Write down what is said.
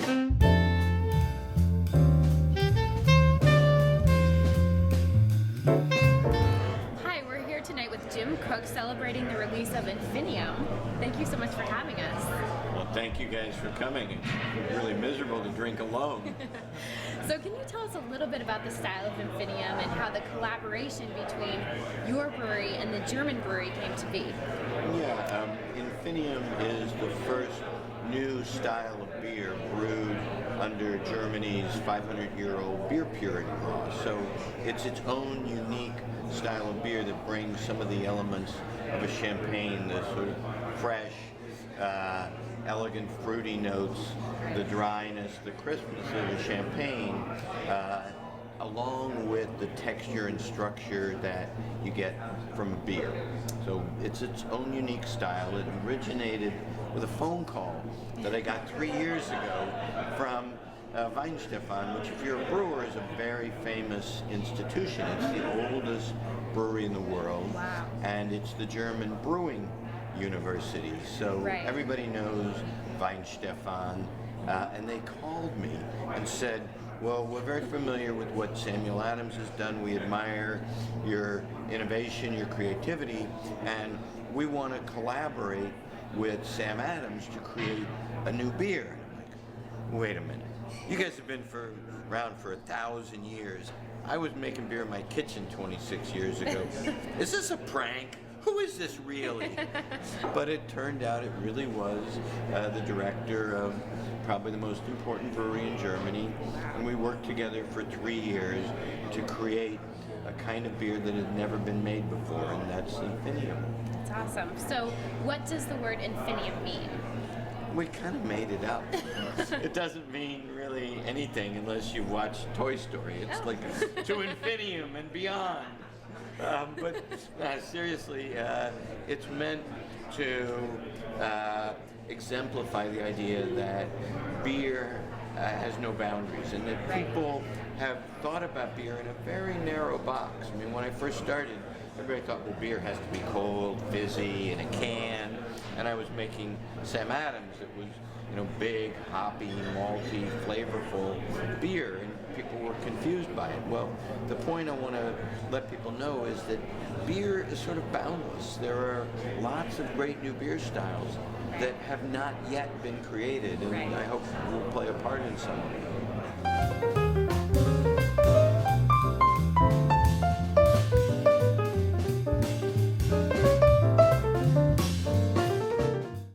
Hi, we're here tonight with Jim Koch celebrating the release of Infinium. Thank you so much for having us. Well, thank you guys for coming. It's really miserable to drink alone. So can you tell us a little bit about the style of Infinium and how the collaboration between your brewery and the German brewery came to be? Yeah, Infinium is the first new style of beer brewed under Germany's 500-year-old beer purity law. So it's its own unique style of beer that brings some of the elements of a champagne, the sort of fresh, elegant fruity notes, the dryness, the crispness of the champagne, along with the texture and structure that you get from a beer. So it's its own unique style. It originated with a phone call that I got 3 years ago from Weihenstephan, which if you're a brewer is a very famous institution. It's the oldest brewery in the world. Wow. And it's the German brewing university. So everybody knows Weihenstephan. And they called me and said, well, we're very familiar with what Samuel Adams has done. We admire your innovation, your creativity, and we want to collaborate with Sam Adams to create a new beer. And I'm like, wait a minute. You guys have been around for 1,000 years. I was making beer in my kitchen 26 years ago. Is this a prank? Who is this really? But it turned out it really was the director of probably the most important brewery in Germany. And we worked together for 3 years to create a kind of beer that had never been made before, and that's Infinium. That's awesome. So what does the word Infinium mean? We kind of made it up. It doesn't mean really anything unless you watch Toy Story. It's like to Infinium and beyond. But seriously, it's meant to exemplify the idea that beer has no boundaries, and that people have thought about beer in a very narrow box. I mean, when I first started, everybody thought, well, beer has to be cold, fizzy, in a can. And I was making Sam Adams. It was, big, hoppy, malty, flavorful beer, and people were confused by it. Well, the point I want to let people know is that beer is sort of boundless. There are lots of great new beer styles that have not yet been created, and I hope we'll play a part in some of them.